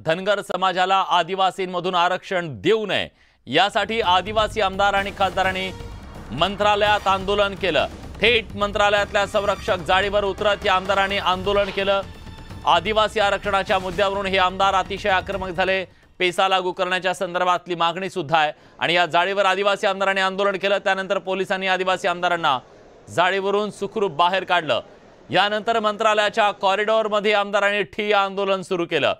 धनगर समाजाला आदिवासींमधून आरक्षण देऊ नये यासाठी आदिवासी आमदार आणि खासदारांनी मंत्रालयात आंदोलन केलं। थेट मंत्रालयातल्या संरक्षक जाळीवर उतरत या आमदारांनी आंदोलन केलं। आदिवासी आरक्षणाच्या मुद्द्यावरून हे आमदार अतिशय आक्रमक झाले। पेसा लागू करण्याच्या संदर्भातली मागणी सुद्धा आहे आणि या जाळीवर आदिवासी आमदारांनी आंदोलन केलं। त्यानंतर पोलिसांनी आदिवासी आमदारांना जाळीवरून सुखरूप बाहेर काढलं। यानंतर मंत्रालयाच्या कॉरिडॉरमध्ये आमदारांनी ठिय्या आंदोलन सुरू केलं।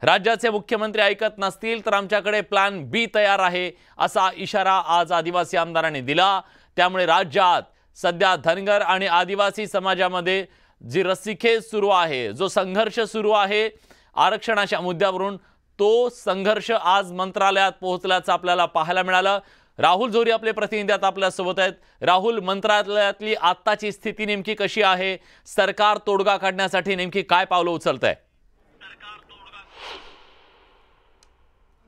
राज्याचे मुख्यमंत्री ऐकत नसतील तर आमच्याकडे प्लॅन बी तयार आहे असा इशारा आज आदिवासी आमदारांनी दिला। त्यामुळे राज्यात सध्या धनगर आणि आदिवासी समाजामध्ये जी रस्सीखेच सुरू आहे, जो संघर्ष सुरू आहे आरक्षणाच्या मुद्द्यावरून, तो संघर्ष आज मंत्रालयात पोहोचल्याचं आपल्याला पाहायला मिळालं। राहुल जोरी आपले प्रतिनिधी आता आपल्या सोबत आहेत। राहुल, मंत्रालयातली आत्ताची स्थिती नेमकी कशी आहे? सरकार तोडगा काढण्यासाठी नेमकी काय पावलं उचलतंय?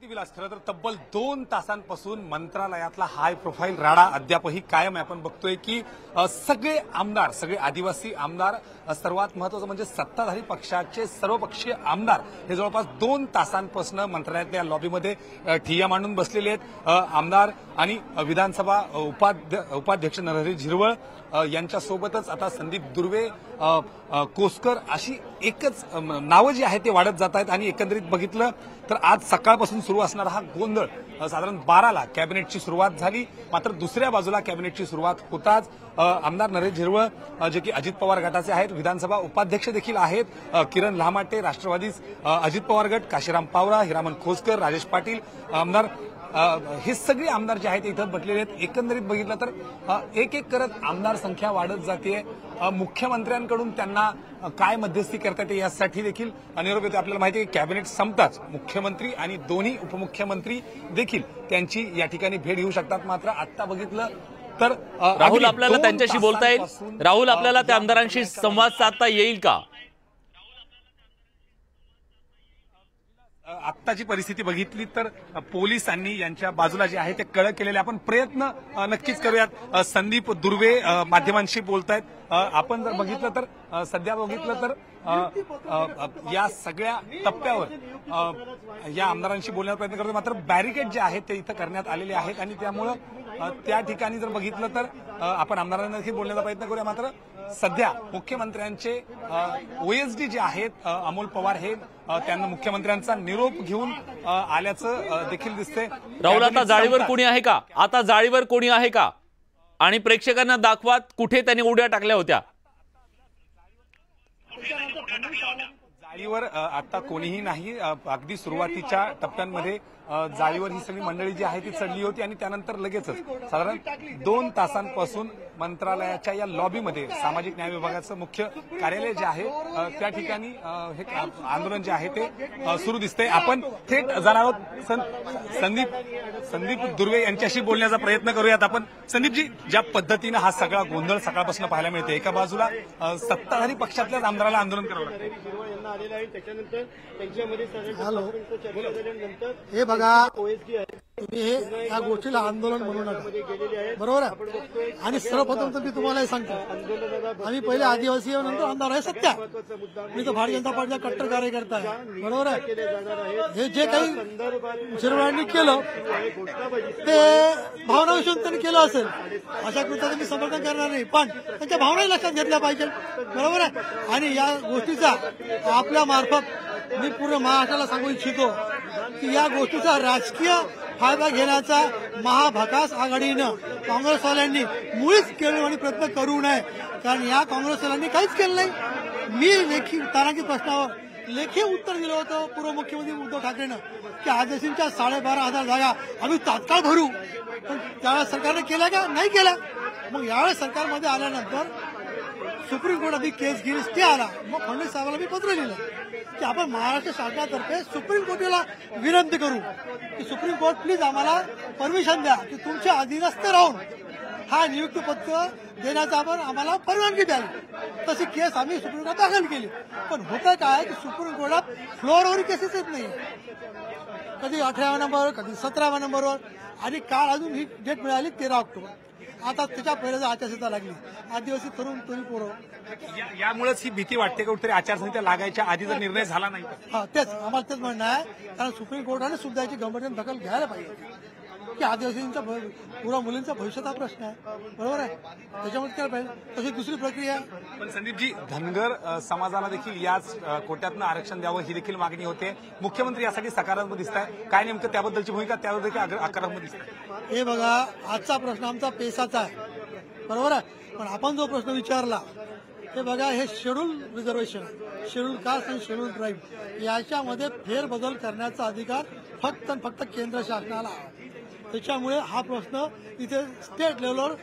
विलास, खरं तर तब्बल 2 तासांपासून मंत्रालयातला हाय प्रोफाईल राडा अद्यापही कायम आहे। आपण बघतोय की सगळे आमदार, सगळे आदिवासी आमदार, सर्वात महत्त्वाचं म्हणजे सत्ताधारी पक्षाचे सर्वपक्षीय आमदार हे जवळपास 2 तासांपासून मंत्रालयातल्या लॉबीमध्ये ठिय्या मांडून बसलेले आहेत। आमदार आणि विधानसभा उपाध्यक्ष नरहरी झिरवळ यांच्यासोबतच आता संदीप दुर्वे, कोसकर अशी एकच नावं जी आहेत ते वाढत जात आहेत। आणि एकंदरीत बघितलं तर आज सकाळपासून सुरू असणारा हा गोंधळ साधारण 12ला कॅबिनेटची सुरुवात झाली। मात्र दुसऱ्या बाजूला कॅबिनेटची सुरुवात होताच आमदार नरहरी झिरवळ जे की अजित पवार गटाचे आहेत, विधानसभा उपाध्यक्ष देखील आहेत, किरण लहामाटे राष्ट्रवादी अजित पवार गट, काशीराम पावरा, हिरामन खोसकर, राजेश पाटील आमदार, हे सगळे आमदार जे आहेत इथं बसलेले आहेत। एकंदरीत बघितलं तर एक एक करत आमदार संख्या वाढत जाते। मुख्यमंत्र्यांकडून त्यांना काय मध्यस्थी करता येते यासाठी देखील निरोप येतो। आपल्याला माहिती आहे की कॅबिनेट संपताच मुख्यमंत्री आणि दोन्ही उपमुख्यमंत्री देखील त्यांची या ठिकाणी भेट घेऊ शकतात। मात्र आता बघितलं तर राहुल, आपल्याला त्यांच्याशी बोलता येईल? राहुल, आपल्याला त्या आमदारांशी संवाद साधता येईल का? आत्ताची परिस्थिती बघितली तर पोलिसांनी यांच्या बाजूला जे आहे ते कळ केलेले। आपण प्रयत्न नक्कीच करूयात। संदीप दुर्वे माध्यमांशी बोलतायत। आपण जर बघितलं तर सध्या बघितलं तर या सगळ्या टप्प्यावर या आमदारांशी बोलण्याचा प्रयत्न करतो। मात्र बॅरिकेड जे आहेत ते इथं करण्यात आलेले आहेत आणि त्यामुळं त्या ठिकाणी जर बघितलं तर आपण आमदारांना देखील बोलण्याचा प्रयत्न करूया। मात्र सध्या मुख्यमंत्र्यांचे ओएसडी जे आहेत अमोल पवार हे त्यांना मुख्यमंत्र्यांचा निरोप घेऊन आल्याचं देखील दिसतंय। राहुल, आता जाळीवर कोणी आहे का? आता जाळीवर कोणी आहे का? आणि प्रेक्षकांना दाखवा कुठे त्यांनी उड्या टाकल्या होत्या। जाळीवर आता कोणीही नाही। अगदी सुरुवातीच्या टप्प्यांमध्ये जाळीवर ही सगळी मंडळी जी आहे ती चढली होती आणि त्यानंतर लगेचच साधारण 2 तासांपासून मंत्रालयाच्या या लॉबीमध्ये सामाजिक न्याय विभागाचं मुख्य कार्यालय जे आहे त्या ठिकाणी हे आंदोलन जे आहे ते सुरू दिसतंय। आपण थेट जाणार आहोत संदीप दुर्वे यांच्याशी बोलण्याचा प्रयत्न करूयात। आपण संदीपजी, ज्या पद्धतीनं हा सगळा गोंधळ सकाळपासून पाहायला मिळते, एका बाजूला सत्ताधारी पक्षातल्याच आमदाराला आंदोलन करावं लागतं। हे बघा, तुम्ही हे या गोष्टीला आंदोलन म्हणू नका, बरोबर आहे? आणि सर्वप्रथम तर मी तुम्हाला हे सांगतो, आम्ही पहिले आदिवासी नंतर आमदार आहे सत्या। मी तर भारतीय जनता पार्टीचा कट्टर कार्यकर्ता आहे, बरोबर आहे? हे जे काही झिरवळांनी केलं ते भावना विषयून त्यांनी केलं असेल, अशा कृत्याचं मी समर्थन करणार नाही, पण त्यांच्या भावना लक्षात घेतल्या पाहिजे, बरोबर आहे? आणि या गोष्टीचा आपल्या मार्फत मी पूर्ण महाराष्ट्राला सांगू इच्छितो की या गोष्टीचा राजकीय फायदा घेण्याचा महाभकास आघाडीनं काँग्रेसवाल्यांनी मुळीच केलं आणि प्रयत्न करू नये, कारण या काँग्रेसवाल्यांनी काहीच केलं नाही। मी लेखी तारांकित प्रश्नावर लेखी उत्तर दिलं होतं पूर्व मुख्यमंत्री उद्धव ठाकरेंनं की आदिवासींच्या 12,500 जागा आम्ही तात्काळ भरू, पण त्यावेळेस सरकारने केल्या का? नाही केल्या। मग यावेळेस सरकारमध्ये आल्यानंतर सुप्रीम कोर्ट आधी केस घेऊन स्टे आला। मग फडणवीस साहेबांना मी पत्र लिहिलं की आपण महाराष्ट्र शासनातर्फे सुप्रीम कोर्टाला विनंती करू की सुप्रीम कोर्ट प्लीज आम्हाला परमिशन द्या की तुमच्या अधीनस्थ राहून हा नियुक्ती पत्र देण्याचा आपण आम्हाला परवानगी द्यावी। तशी केस आम्ही सुप्रीम कोर्टात दाखल केली, पण होतं काय की सुप्रीम कोर्टात फ्लोअरवर केसेस येत नाही, कधी 18व्या नंबरवर, कधी 17व्या नंबरवर, आणि काल अजून ही डेट मिळाली 13 ऑक्टोबर। आता त्याच्या पहिले जर आचारसंहिता लागली, आदिवासी तरुण पोरं, यामुळेच ही भीती वाटते का कुठेतरी आचारसंहिता लागायच्या आधी जर निर्णय झाला नाही तर? हा तेच आम्हाला तेच म्हणणं आहे. कारण सुप्रीम कोर्टाने सुद्धा याची गंभीरतेने दखल घ्यायला पाहिजे की आदिवासींचा पुरा मुलींचा भविष्याचा प्रश्न आहे. बरोबर आहे, त्याच्यामध्ये केलं पाहिजे. तशी दुसरी प्रक्रिया आहे. पण संदीपजी, धनगर समाजाला देखील याच कोट्यातनं आरक्षण द्यावं ही देखील मागणी होते. मुख्यमंत्री यासाठी सकारात्मक दिसत आहे. काय नेमकं त्याबद्दलची भूमिका, त्यावर देखील आकारात्मक दिसत आहे? हे बघा, आजचा प्रश्न आमचा पेसाचा आहे. बरोबर आहे, पण आपण जो प्रश्न विचारला हे बघा, हे शेड्यूल रिझर्वेशन आहे, शेड्यूल कास्ट आणि शेड्यूल ट्राईब, याच्यामध्ये फेरबदल करण्याचा अधिकार फक्त आणि फक्त केंद्र शासनाला आहे. त्याच्यामुळे हा प्रश्न इथे स्टेट लेवलवर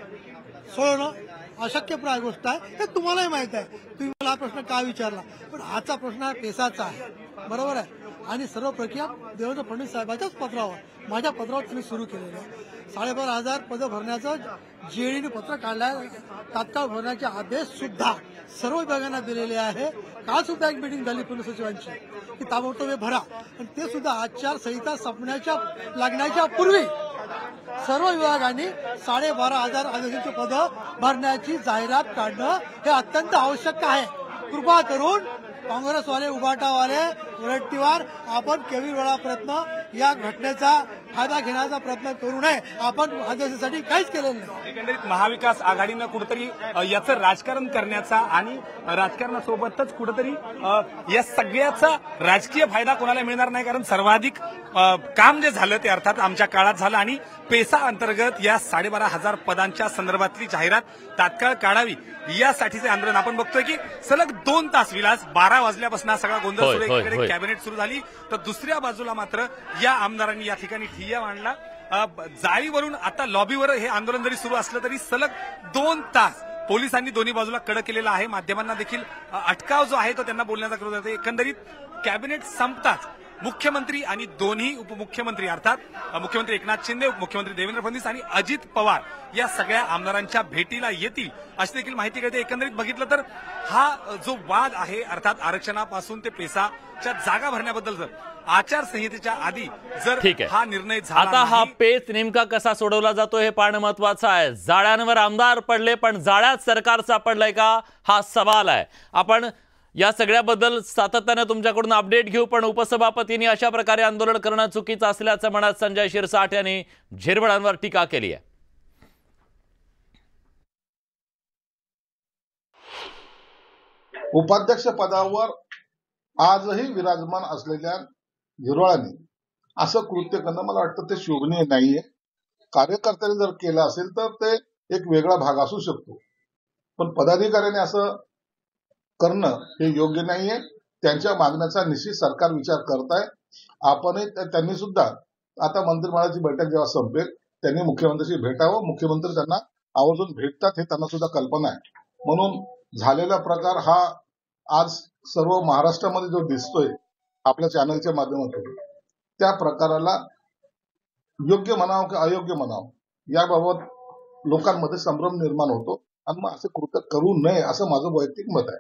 सोडवणं अशक्यप्राय गोष्ट आहे. हे तुम्हालाही माहित आहे. तुम्ही मला हा प्रश्न का विचारला, पण आजचा प्रश्न हा पेसाचा आहे. बरोबर आहे, आणि सर्व प्रक्रिया देवेंद्र फडणवीस साहेबांच्याच पत्रावर, माझ्या पत्रावर तुम्ही सुरू केलेलं आहे. 12,500 पदं भरण्याचं जेडीने पत्र काढलं, तात्काळ भरण्याचे आदेश सुद्धा सर्व विभागांना दिलेले आहे. काल सुद्धा एक मिटिंग झाली पोलीस सचिवांची की ताबडतोब हे भरा, आणि ते सुद्धा आचारसंहिता संपण्याच्या लागण्याच्या पूर्वी सर्व विभागांनी 12,500 आदिवासींची पदं भरण्याची जाहिरात काढणं हे अत्यंत आवश्यक आहे. कृपा करून काँग्रेसवाले, उभाटावाले, वरट्टीवार आपण केवळ वेळा प्रयत्न या घटनेचा फायदा घेण्याचा प्रयत्न करू नये. आपण आदिवासीसाठी काहीच केलेलं नाही. एकंदरीत महाविकास आघाडीनं कुठेतरी याचं राजकारण करण्याचा आणि राजकारणासोबतच कुठेतरी या सगळ्याचा राजकीय फायदा कोणाला मिळणार नाही. कारण सर्वाधिक काम जे झालं ते अर्थात आमच्या काळात झालं, आणि पेसा अंतर्गत या 12,500 पदांच्या संदर्भातली जाहिरात तात्काळ काढावी यासाठीचे आंदोलन आपण बघतोय की सलग 2 तास विलास 12 वाजल्यापासून हा सगळा गोंधळ सुरू. एकीकडे कॅबिनेट सुरू झाली तर दुसऱ्या बाजूला मात्र या आमदारांनी या ठिकाणी ठिय्या मांडला. जाळीवरून आता लॉबीवर हे आंदोलन जरी सुरू असलं तरी सलग 2 तास पोलिसांनी दोन्ही बाजूला कडक केलेला आहे. माध्यमांना देखील अटकाव जो आहे तो त्यांना बोलण्याचा करू जाते. एकंदरीत कॅबिनेट संपताच मुख्यमंत्री आणि दोन्ही उपमुख्यमंत्री अर्थात मुख्यमंत्री एकनाथ शिंदे, उपमुख्यमंत्री देवेंद्र फडणवीस आणि अजित पवार या सगळ्या आमदारांच्या भेटीला येतील अशी देखील माहिती कळते. एकंदरीत बघितलं तर हा जो वाद आहे अर्थात आरक्षणापासून ते पेसाच्या जागा भरण्याबद्दल जर आचारसंहितेच्या आधी जर हा निर्णय झाला, आता हा पेच नेमका कसा सोडवला जातो हे पाहणं महत्वाचं आहे. जाळ्यांवर आमदार पडले, पण जाळ्यात सरकार सापडलंय का हा सवाल आहे. आपण या सगळ्याबद्दल सातत्याने तुमच्याकडून अपडेट घेऊ, पण उपसभापतींनी अशा प्रकारे आंदोलन करणं चुकीचं असल्याचं म्हणत संजय शिरसाट यांनी झिरवळांवर टीका केली आहे. उपाध्यक्ष पदावर आजही विराजमान असलेल्या झिरवळांनी असं कृत्य करणं मला वाटतं ते शोभनीय नाहीये. कार्यकर्त्यांनी जर केलं असेल तर ते एक वेगळा भाग असू शकतो, पण पदाधिकाऱ्यांनी असं करणं हे योग्य नाहीये. त्यांच्या मागण्याचा निश्चित सरकार विचार करत आहे. आपणही त्यांनी सुद्धा आता मंत्रिमंडळाची बैठक जेव्हा संपेल त्यांनी मुख्यमंत्र्यांशी भेटावं. मुख्यमंत्री त्यांना आवर्जून भेटतात हे त्यांना सुद्धा कल्पना आहे. म्हणून झालेला प्रकार हा आज सर्व महाराष्ट्रामध्ये जो दिसतोय आपल्या चॅनलच्या माध्यमातून, त्या प्रकाराला योग्य म्हणावं की अयोग्य म्हणावं याबाबत लोकांमध्ये संभ्रम निर्माण होतो, आणि मग असं कृत्य करू नये असं माझं वैयक्तिक मत आहे.